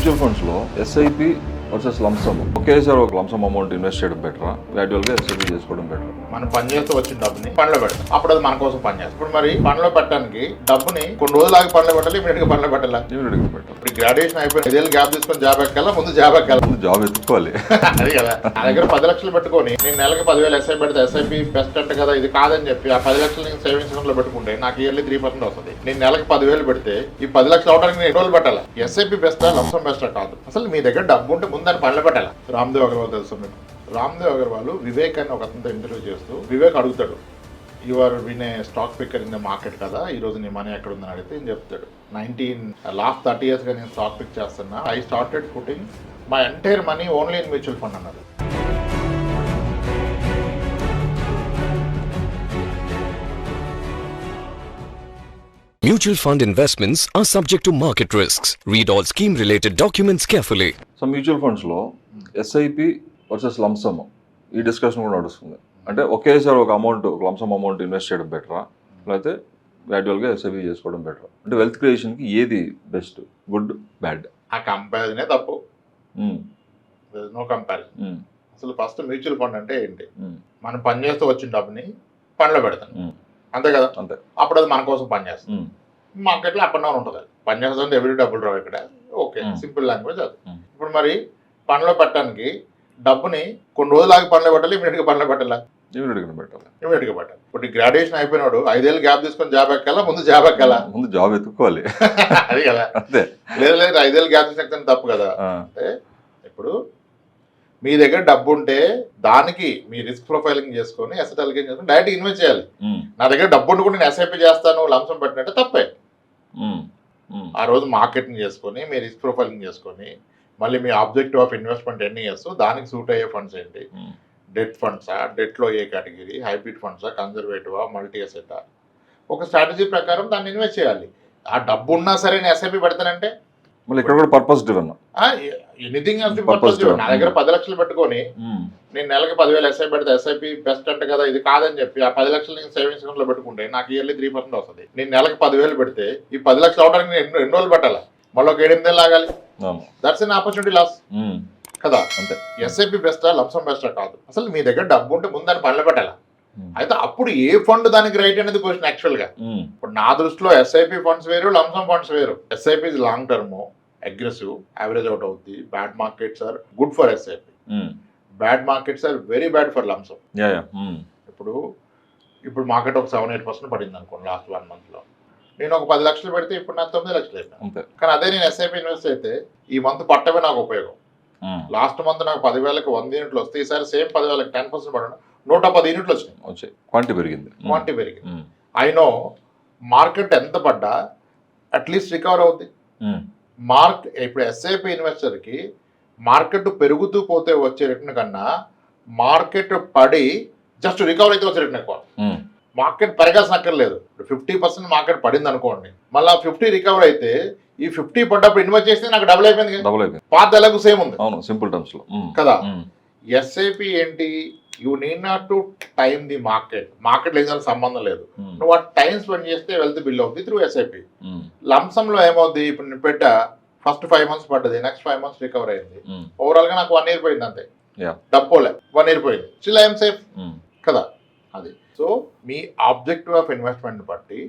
Mutual ఫండ్స్లో SIP versus lump sum ఒకేసారి ఒక లంసమ్ అమౌంట్ ఇన్వెస్ట్ చేయడం బెటరా, గ్రాడ్యువల్గా ఎస్ఐపి చేసుకోవడం బెటర్? మనం పని చేస్తూ వచ్చిన డబ్బుని పనిలో పెడతాం, అప్పుడు అది మన కోసం పని చేస్తాం. ఇప్పుడు మరి పనిలో పెట్టడానికి డబ్బుని కొన్ని రోజులు ఆగి పనిలో పెట్టాలి, ఇమీడియట్ గా పనిలో పెట్టాలా? ఇమీడియట్గా పెట్టాలి. ఇప్పుడు గ్రాడ్యుయేషన్ అయిపోయి 5 ఏళ్ళు గ్యాప్ తీసుకొని జాబ్ ఎక్కాలా, ముందు జాబ్ ఎక్కాలా? ముందు జాబ్ ఎత్తుకోవాలి. అది కదా, నా దగ్గర 10 లక్షలు పెట్టుకొని నేను నెలకి 10,000 ఎస్ఐ పెడితే ఎస్ఐపి బెస్ట్ అంటే కదా, ఇది కాదని చెప్పి ఆ 10 లక్షలు నేను సేవింగ్స్ అకౌంట్ లో పెట్టుకుంటే నాకు ఇయర్లీ 3% వస్తుంది. నేను నెలకి 10,000 పెడితే ఈ 10 లక్షలు అవడానికి నేను ఎన్ని రోజులు పెట్టాలా? ఎస్ఐపి బెస్టా లంసమ్ బెస్టా కాదు, అసలు మీ దగ్గర డబ్బు ఉంటే ముందు దాన్ని పనిలో పెట్టాలా? రామ్దేవ్ అగర్వాల్ తెలుసు మీకు. రామ్దేవ్ అగర్వాల్ వివేక్ అని ఒక అతనితో ఇంటర్వ్యూ చేస్తూ వివేక్ అడుగుతాడు, యువర్ వినే stock picker in the market కదా, ఈ రోజు నీ మనీ ఎక్కడ ఉందని అడిగితే ఏం చెప్తాడు, లాస్ట్ 30 years గా నేను స్టాక్ పిక్ చేస్తున్నా, I started putting my entire money only in mutual fund అన్నారు. Mutual fund investments are subject to market risks. Read all scheme-related documents carefully. So mutual ఫండ్స్లో ఎస్ఐపి వర్సెస్ లంసమ్ ఈ discussion కూడా నడుస్తుంది. అంటే ఒకేసారి ఒక lump sum amount invest చేయడం బెటరా, లేకపోతే గ్రాడ్యువల్గా ఎస్ఐపి చేసుకోవడం బెటరా? అంటే వెల్త్ క్రియేషన్కి ఏది బెస్ట్, గుడ్ బ్యాడ్? ఆ కంపారిజనే తప్పు, నో కంపారిజన్. అసలు ఫస్ట్ మ్యూచువల్ ఫండ్ అంటే ఏంటి? మనం పని చేస్తూ వచ్చిన డబ్బుని పనిలో పెడతాం, అంతే కదా, అంతే. అప్పుడు అది మన కోసం పని చేస్తాం. మార్కెట్లో అప్ అండ్ డౌన్ ఉంటుంది, పని చేస్తుంటే ఎవరి డబ్బులు రావు ఇక్కడ, ఓకే, సింపుల్ లాంగ్వేజ్ అది. ఇప్పుడు మరి పనిలో పెట్టడానికి డబ్బుని కొన్ని రోజులు ఆగి పనిలో పెట్టాలి, ఇమీడియట్ గా పనిలో పెట్టాలా? ఇమీడియట్గా పెట్టాలి. ఇమీడియట్ గా పెట్టాలి. ఇప్పుడు గ్రాడ్యుయేషన్ అయిపోయినాడు 5 ఏళ్ళు గ్యాప్ తీసుకొని జాబ్ ఎక్కాలా, ముందు జాబ్ ఎక్కాలా? ముందు జాబ్ ఎత్తుకోవాలి. అది కదా, అంతే. లేదు 5 ఏళ్ళు గ్యాప్ తీసుకు తప్పు కదా. అంటే ఇప్పుడు మీ దగ్గర డబ్బు ఉంటే దానికి మీ రిస్క్ ప్రొఫైలింగ్ చేసుకొని అసెట్ అలికేషన్ చేసుకొని డైరెక్ట్ ఇన్వెస్ట్ చేయాలి. నా దగ్గర డబ్బు ఉండి కూడా నేను ఎస్ఐపి చేస్తాను లంసం పెట్టినట్టే తప్పే. ఆ రోజు మార్కెటింగ్ చేసుకొని మీ రిస్క్ ప్రొఫైలింగ్ చేసుకొని మళ్ళీ మీ ఆబ్జెక్టివ్ ఆఫ్ ఇన్వెస్ట్మెంట్ ఎన్ని ఇయర్స్, దానికి సూట్ అయ్యే ఫండ్స్ ఏంటి, డెట్ ఫండ్సా, డెట్లో ఏ కేటగిరీ, హైబ్రిడ్ ఫండ్సా, కన్జర్వేటివా, మల్టీ అసెటా, ఒక స్ట్రాటజీ ప్రకారం దాన్ని ఇన్వెస్ట్ చేయాలి. ఆ డబ్బు ఉన్నా సరే నేను ఎస్ఐపి పెడతానంటే మళ్ళీ ఇక్కడ కూడా purpose driven, anything purpose driven. నా దగ్గర 10 లక్షలు పెట్టుకొని నేను నెలకి 10,000 ఎస్ఐ పెడితే ఎస్ఐపి బెస్ట్ అంటే కదా, ఇది కాదని చెప్పి ఆ 10 లక్షలు నేను సేవింగ్స్ అకౌంట్ లో పెట్టుకుంటే నాకు ఇయర్లీ 3% వస్తుంది. నేను నెలకి 10,000 పెడితే ఈ 10 లక్షలు అవడానికి నేను ఎన్ని రోజులు పెట్టాలా? మళ్ళీ ఒక 7-8 నెలలు ఆగాలి. దట్స్ ఎన్ ఆపర్చునిటీ లాస్ కదా. అంతే. ఎస్ఐపి బెస్టా లంసమ్ బెస్టా కాదు, అసలు మీ దగ్గర డబ్బు ఉంటే ముందు దాన్ని పనిలో పెట్టాలా? అయితే అప్పుడు ఏ ఫండ్ దానికి రైట్ అనేది క్వశ్చన్ యాక్చువల్ గా. ఇప్పుడు నా దృష్టిలో ఎస్ఐపి ఫండ్స్ వేరు, లంసమ్ ఫండ్స్ వేరు. SIP is long term, aggressive, average out అవుతుంది. Bad markets are good for SIP, bad markets are very bad for lump sum. ఇప్పుడు మార్కెట్ ఒక 7-8% పడింది అనుకోండి లాస్ట్ 1 month లో, నేను ఒక 10 లక్షలు పెడితే ఇప్పుడు నాకు 9 లక్షలు అయిపోయింది. కానీ అదే నేను ఎస్ఐపి ఇన్వెస్ట్ అయితే ఈ మంత్ పట్టమే నాకు ఉపయోగం. లాస్ట్ మంత్ నాకు 10,000కి 100 యూనిట్లు వస్తే ఈసారి సేమ్ 10,000కి 10% పడడం 110 యూనిట్లు వచ్చినాయి. క్వాంటిటీ పెరిగింది. అయినో మార్కెట్ ఎంత పడ్డా అట్లీస్ట్ రికవర్ అవుతుంది. ఇప్పుడు ఎస్ఐపి ఇన్వెస్టర్కి మార్కెట్ పెరుగుతూ పోతే వచ్చే రిటర్న్ కన్నా మార్కెట్ పడి జస్ట్ రికవర్ అయితే వచ్చే రిటర్న్ ఎక్కువ. మార్కెట్ పెరగాల్సిన అక్కర్లేదు. 50% మార్కెట్ పడింది అనుకోండి, మళ్ళీ 50 రికవర్ అయితే ఈ 50 పడ్డప్పుడు ఇన్వెస్ట్ చేస్తే నాకు డబుల్ అయిపోయింది. పాత ఎలాగో సేమ్ ఉంది. సింపుల్ టర్మ్స్ లో కదా. ఎస్ఐపి ఏంటి, you need not to time the market లేదు, సంబంధం లేదు. నువ్వు ఆ టైం స్పెండ్ చేస్తే వెల్త్ బిల్డ్ అవుతుంది త్రూ ఎస్ఐపి. లంసమ్ లో ఏమవుద్ది, ఇప్పుడు నేను పెట్టా ఫస్ట్ 5 months పడ్డది, నెక్స్ట్ 5 months రికవర్ అయింది, ఓవరాల్ గా నాకు 1 year పోయింది అంతే. డబ్బోలే 1 year పోయింది, స్టిల్ ఐఎమ్ సేఫ్ కదా. అది. సో మీ ఆబ్జెక్టివ్ ఆఫ్ ఇన్వెస్ట్మెంట్ బట్టి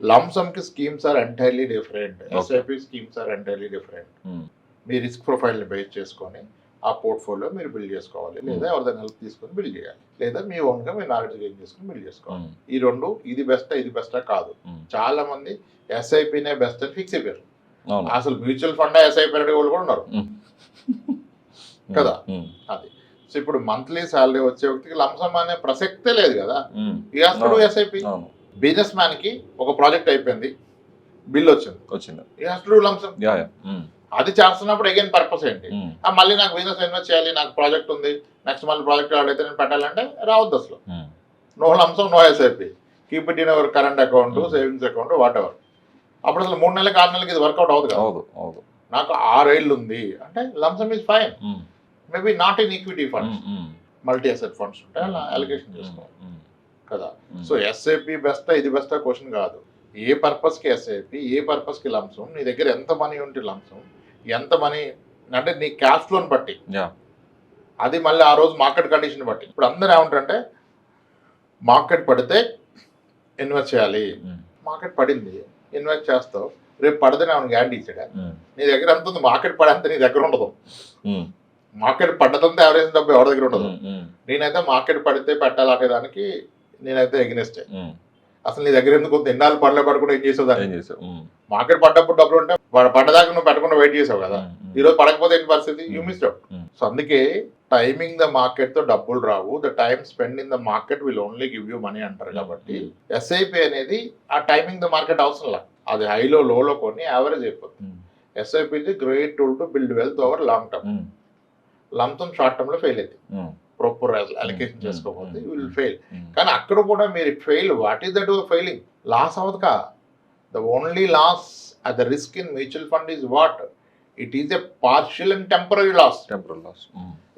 లంసమ్ కి schemes are entirely different, SIP schemes are entirely different. మీ రిస్క్ ప్రొఫైల్ ని బేస్ చేసుకొని ఆ పోర్ట్ఫోలియో మీరు బిల్డ్ చేసుకోవాలి, లేదా ఎవరిదైనా హెల్ప్ తీసుకొని బిల్డ్ చేయాలి, లేదా మీ ఓన్ గా మీ నాలెడ్జ్ గెయిన్ చేసుకుని బిల్డ్ చేసుకోవాలి. ఈ రెండు, ఇది బెస్టా కాదు. చాలా మంది ఎస్ఐపినే బెస్ట్ అని ఫిక్స్ అయిపోయారు. అసలు మ్యూచువల్ ఫండ్ ఎస్ఐపి అనే వాళ్ళు కూడా ఉన్నారు కదా. అది. సో ఇప్పుడు మంత్లీ శాలరీ వచ్చే వ్యక్తికి లంసమ్ అనే ప్రసక్తే లేదు కదా. ఎస్ఐపి బిజినెస్ మ్యాన్ కి ఒక ప్రాజెక్ట్ అయిపోయింది, బిల్ వచ్చింది, లంసమ్. అది చేస్తున్నప్పుడు అగైన్ పర్పస్ ఏంటి, మళ్ళీ నాకు బిజినెస్ ఇన్వెస్ట్ చేయాలి, నాకు ప్రాజెక్ట్ ఉంది, నెక్స్ట్ మళ్ళీ ప్రాజెక్ట్ అయితే నేను పెట్టాలంటే రావద్దు అసలు. No lump sum, no SIP, keep it in our current account, savings account, whatever. అప్పుడు అసలు 3 నెలలకి 6 నెలలకి ఇది వర్కౌట్ అవుతుంది కదా. నాకు 6 ఏళ్ళు ఉంది అంటే lump sum is fine, maybe not in equity funds, multi asset funds ఉంటాయి, అలా అలికేషన్ చేసుకోవాలి కదా. సో ఎస్ఐపి బెస్టా ఇది బెస్టా క్వశ్చన్ కాదు. ఏ పర్పస్కి ఎస్ఐపి, ఏ పర్పస్కి లంసమ్, నీ దగ్గర ఎంత మనీ ఉంటే లంసమ్, ఎంత మనీ అంటే నీ క్యాష్ ఫ్లోని బట్టి, యా అది మళ్ళీ ఆ రోజు మార్కెట్ కండిషన్ బట్టి. ఇప్పుడు అందరూ ఏమంటారంటే మార్కెట్ పడితే ఇన్వెస్ట్ చేయాలి, మార్కెట్ పడింది ఇన్వెస్ట్ చేస్తావు, రేపు పడదని ఏమైనా గ్యారంటీ ఇచ్చాడా? నీ దగ్గర ఎంత ఉంది? మార్కెట్ పడేంత నీ దగ్గర ఉండదు. మార్కెట్ పడ్డదంతా ఎవరేసిన డబ్బు ఎవరి దగ్గర ఉండదు. నేనైతే మార్కెట్ పడితే పెట్టాలనే దానికి నేనైతే ఎగ్నెస్టే. అసలు నీ దగ్గర ఎందుకు ఎన్నాళ్ళు పడలే పడకుండా ఏం చేసావు దాన్ని? మార్కెట్ పడ్డప్పుడు డబ్బులు ఉంటే పడ్డదాకా నువ్వు పెట్టకుండా వెయిట్ చేసావు కదా, ఈ రోజు పడకపోతే ఏంటి పరిస్థితి? You missed out. సో అందుకే టైమింగ్ ద మార్కెట్ తో డబ్బులు రావు, the time spend in the market will only give you money అంటారు. కాబట్టి ఎస్ఐపి అనేది ఆ టైమింగ్ ద మార్కెట్ అవసరం లేదు, అది హైలో లోలో కొన్ని యావరేజ్ అయిపోతుంది. SIP is great tool to build wealth over long term. Lump sum short term లో ఫెయిల్ అవుతుంది, ప్రాపర్ అలికేషన్ చేసుకోకపోతే విల్ ఫెయిల్. కానీ అక్కడ కూడా మీరు fail, what is that failing? Loss అవ్వదు కా. The only loss at the risk in mutual fund is what? It is a partial and temporary loss. Temporary loss.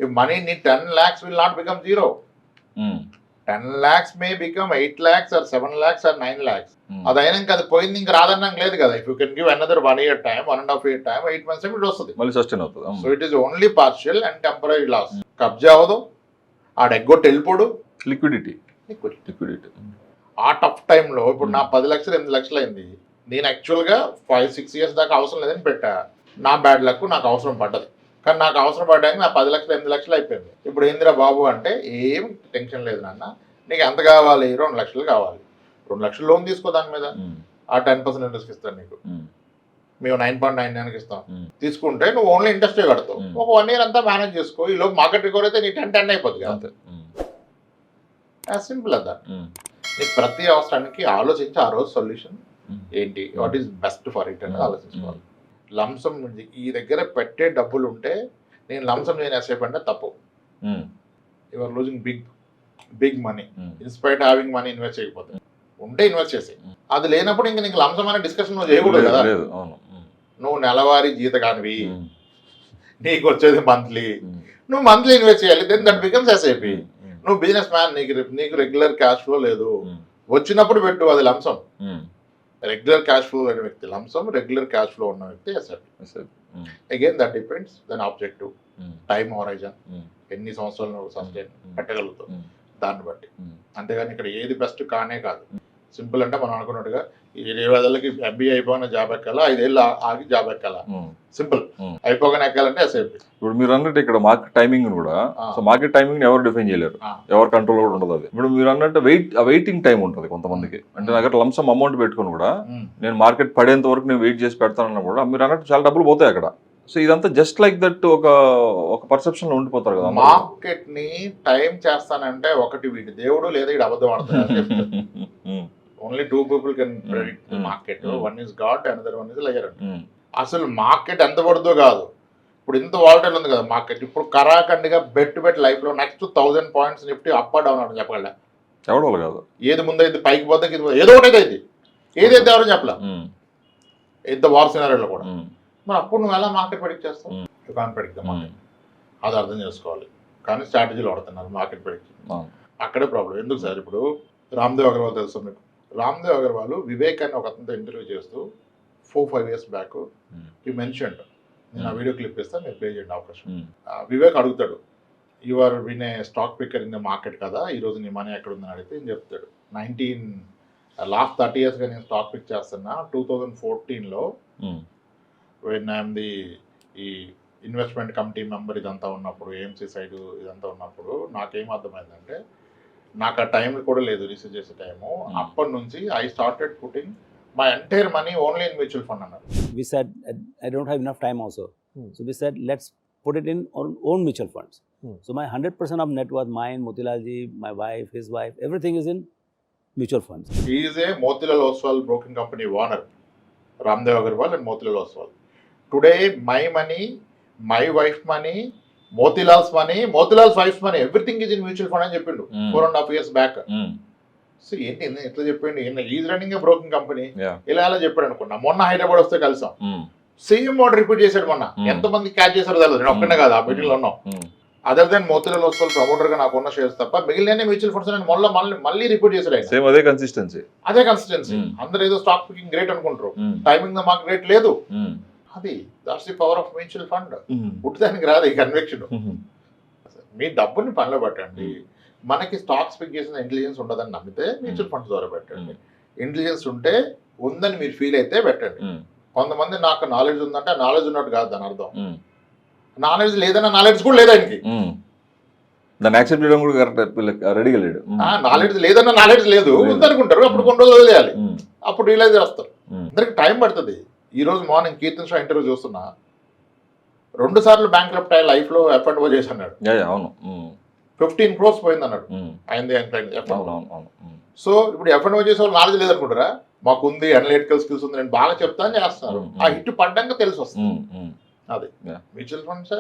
If money in 10 lakhs will not become zero. 10 lakhs may become 8 lakhs or 7 lakhs or 9 lakhs. అది అయినాక అది పోయింది, ఇంక రాదన్నాక లేదు కదా. If you can give another 1 year time, 1.5 year time, 8 months time, it వస్తుంది, మళ్ళీ sustain అవుతుంది. So it is only partial and temporary loss. కబ్జా అవ్వదు, ఆడ ఎగ్గొట్టి వెళ్ళిపోడు. లిక్విడిటీ. ఆ టఫ్ టైంలో ఇప్పుడు నా 10 లక్షలు 8 లక్షలు అయింది, నేను యాక్చువల్గా 5-6 years దాకా అవసరం లేదని పెట్టా. నా బ్యాడ్ లక్ నాకు అవసరం పడ్డది, కానీ నాకు అవసరం పడ్డాక నా 10 లక్షలు 8 లక్షలు అయిపోయింది. ఇప్పుడు ఏందిరా బాబు అంటే ఏం టెన్షన్ లేదు నాన్న, నీకు ఎంత కావాలి? 2 లక్షలు కావాలి, 2 లక్షలు లోన్ తీసుకో, దాని మీద ఆ 10% ఇంట్రెస్ట్ ఇస్తాను నీకు, మేము 9.99 ఇస్తాం. తీసుకుంటే నువ్వు ఓన్లీ ఇంట్రెస్టే కడతావు, ఒక 1 year అంతా మేనేజ్ చేసుకో. ఈ లోపు మార్కెట్ రికవర్ అయితే నీ 10 అయిపోతుంది కదా, యాజ్ సింపుల్ అదా. నీకు ప్రతి అవసరానికి ఆలోచించి ఆ రోజు సొల్యూషన్ ఏంటి, what is best for it అని ఆలోచించుకోవాలి. లంసం ఈ దగ్గర పెట్టే డబ్బులు ఉంటే నేను లంసం నేను ఎస్ఐపి అంటే తప్పు. You're losing big money in spite having money. Invest చేయకపోతే ఉంటే ఇన్వెస్ట్ చేసి, అది లేనప్పుడు ఇంక నీకు లంసం అనే డిస్కషన్ నువ్వు చేయకూడదు కదా. నువ్వు నెలవారీ జీతగానివి, నీకు వచ్చేది మంత్లీ, నువ్వు మంత్లీ ఇన్వెస్ట్ చేయాలి, దెన్ దట్ బికమ్స్ ఎస్ఐపి. నువ్వు బిజినెస్ మ్యాన్, నీకు రెగ్యులర్ క్యాష్ ఫ్లో లేదు, వచ్చినప్పుడు పెట్టు, అది లంసం. రెగ్యులర్ క్యాష్ ఫ్లో అనే వ్యక్తి లంసం, రెగ్యులర్ క్యాష్ ఫ్లో ఉన్న వ్యక్తి SIP. Again that depends then objective, time horizon, ఎన్ని సంవత్సరాలు నువ్వు సస్టైన్ పెట్టగలుగుతావు దాన్ని బట్టి. అంతేగాని ఇక్కడ ఏది బెస్ట్ కానే కాదు. సింపుల్ అంటే మనం అనుకున్నట్టుగా 20 ఎంబీఏ అయిపోయిన జాబ్ ఎక్కాలా, 5 ఏళ్ళు ఆగి జాబ్ ఎక్కాలా, సింపుల్. అయిపోగానే ఎక్కాలంటే ఎస్ఐపి. ఇప్పుడు మీరు అన్నట్టు ఇక్కడ మార్కెట్ టైమింగ్ కూడా, సో మార్కెట్ టైమింగ్ ఎవరు డిఫైన్ చేయలేరు, ఎవరు కంట్రోల్ కూడా ఉండదు. అది ఇప్పుడు మీరు అన్నట్టు వెయిటింగ్ టైం ఉంటుంది కొంతమందికి. అంటే నా దగ్గర లంసమ్ అమౌంట్ పెట్టుకుని కూడా నేను మార్కెట్ పడేంత వరకు నేను వెయిట్ చేసి పెడతానన్నా కూడా మీరు అన్నట్టు చాలా డబ్బులు పోతాయి అక్కడ. సో ఇదంతా జస్ట్ లైక్ దట్ ఒక పర్సెప్షన్ లో ఉండిపోతారు కదా. మార్కెట్ ని టైం చేస్తానంటే ఒకటి వీటి దేవుడు లేదా వీడు అబద్ధం ఆడతాడు. Only 2 people can predict the market, one is God, another one is liar. అసలు మార్కెట్ ఎంత పడుతుందో కాదు, ఇప్పుడు ఇంత వాలటైల్ ఉంది కదా మార్కెట్. ఇప్పుడు కరాఖండిగా బెట్ లైఫ్ లో next 1000 points Nifty up down అని చెప్పగల ఎవడో కాదు. ఏది ముందైంది పైకి పోతే ఏదో ఒకటి అయితే ఏదైతే ఎవరో చెప్పలే, ఇంత వార్ సినారియోలో కూడా. మరి అప్పుడు నువ్వు ఎలా మార్కెట్ ప్రెడిక్ట్ చేస్తావు? You can't predict the market, అది అర్థం చేసుకోవాలి. కానీ స్ట్రాటజీలు వాడుతున్నారు మార్కెట్ ప్రెడిక్షన్, అక్కడే ప్రాబ్లం. ఎందుకు సార్? ఇప్పుడు రామ్దేవ్ అగర్వాల్ తెలుసు మీకు. రామ్దేవ్ అగర్వాల్ వివేక్ అని ఒక అతనితో ఇంటర్వ్యూ చేస్తూ 4-5 years బ్యాక్ ఈ మెన్షన్, నేను ఆ వీడియో క్లిప్ ఇస్తాను, మీరు ప్లే చేయండి అవకాశం. వివేక్ అడుగుతాడు, you are win a stock picker in the market కదా, ఈరోజు నీ మనీ ఎక్కడ ఉందని అడిగితే ఏం చెప్తాడు, లాస్ట్ 30 yearsగా నేను స్టాక్ పిక్ చేస్తున్నా. 2014లో వెన్ ఐఎమ్ ది ఈ ఇన్వెస్ట్మెంట్ కమిటీ మెంబర్ ఇదంతా ఉన్నప్పుడు, ఏఎంసీ సైడ్ ఇదంతా ఉన్నప్పుడు నాకేం అర్థమైందంటే, నాకు ఆ టైం కూడా లేదు రీసెర్చ్ చేసే టైము. అప్పటి నుంచి I started putting my entire money only in mutual fund అన్నారు. We said, I don't have enough time also. So we said, let's put it in our own mutual funds. So my 100% of net worth, mine, Motilal ji, my wife, his wife, everything is in mutual funds. He is a Motilal Oswal broking company owner, Ramdev Agarwal and Motilal Oswal. Today, my money, my wife money, Motilal's money, Motilal's wife's money, everything is in mutual fund అని చెప్పిండు 4.5 years back. So ఏంటి ఎట్లా చెప్పిండు? Is running A broking company, ఇలా చెప్పాడు అనుకున్నా. మొన్న హైదరాబాద్ వస్తే కలిసాం, సేమ్ మోడ్ రిపీట్ చేశాడు. మొన్న ఎంతమంది క్యాచ్ చేశారో తెలియదు, నేను ఒక్కనే కాదు ఆ మీటింగ్ లో ఉన్నాం. Other than Motilal Oswal promoter గా నాకు ఉన్న షేర్స్ తప్ప మిగిలిన మ్యూచువల్ ఫండ్స్ మళ్ళీ రిపీట్ చేశాడు ఆయన. సేమ్ అదే కన్సిస్టెన్సీ. అందరూ ఏదో స్టాక్ పికింగ్ గ్రేట్ అనుకుంటారు, టైమింగ్ ద మార్కెట్ గ్రేట్ లేదు. అది that's the power of mutual fund. Um, పుట్టడానికి రాదు ఈ కన్వెక్షన్. ఉమ్, మీ డబ్బుని పనిలో పెట్టండి. మనకి స్టాక్స్ పిక్ చేసిన ఇంటెలిజెన్స్ ఉండదని నమ్మితే మ్యూచువల్ ఫండ్స్ ద్వారా పెట్టండి. ఇంటెలిజెన్స్ ఉంటే ఉందని మీరు ఫీల్ అయితే పెట్టండి. ఉమ్, కొంతమంది నాకు నాలెడ్జ్ ఉందంటే ఆ నాలెడ్జ్ ఉన్నట్టు కాదు దాని అర్థం. ఉమ్, నాలెడ్జ్ లేదన్న నాలెడ్జ్ కూడా లేదు ఆయనకి. ఉమ్. దాన్ని యాక్సెప్ట్ చేయడం కూడా కరెక్ట్ రెడీగా లేడు. నాలెడ్జ్ లేదన్న నాలెడ్జ్ లేదు లేదు. ఉందనుకుంటారు. అప్పుడు కొన్ని రోజులు వదిలేయాలి, ఉమ్, అప్పుడు రియలైజ్ చేస్తారు. ఉమ్, అందరికి టైం పడుతుంది. ఈ రోజు మార్నింగ్ కీర్తన్ షా ఇంటర్వ్యూ చూస్తున్నా, 2 సార్లు బ్యాంక్ క్రప్ట్ అయ్యి లైఫ్ లో ఎఫ్ఎండ్ఓ చేసి అన్నాడు. యా, యా, అవును. ఉమ్, 15 crores పోయింది అన్నాడు ఉమ్, అయింది అవును, అవును, అవును. ఉమ్, సో ఇప్పుడు ఎఫ్ఎండ్ఓ చేసే వాళ్ళు నాలెడ్జ్ లేదనుకుంటారా? మాకుంది, అనలిటికల్ స్కిల్స్ ఉంది, నేను బాగా చెప్తాను చేస్తున్నారు. ఆ హిట్ పడ్డాక తెలిసి వస్తుంది. ఉమ్, ఉమ్, అది Yeah. Mutual funds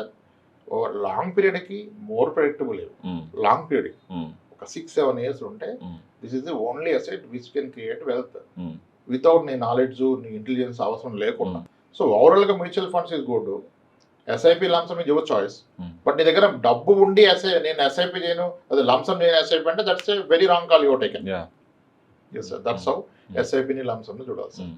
long period కి more predictable. Um, long period um, ఒక 6-7 years ఉంటే um, this is the only asset which can create wealth um, without నీ నాలెడ్జ్, నీ ఇంటెలిజెన్స్ అవసరం లేకుండా. సో ఓవరాల్ గా mutual funds is good. SIP lump sum is your choice. But నీ దగ్గర డబ్బు ఉండి నేను ఎస్ఐపి చేయను, అది లంసమ్ చేయను ఎస్ఐపి అంటే that's a very wrong call your taken. Yeah. Yes sir, that's how ఎస్ఐపిని లంసమ్ చూడాలి సార్. ఉమ్.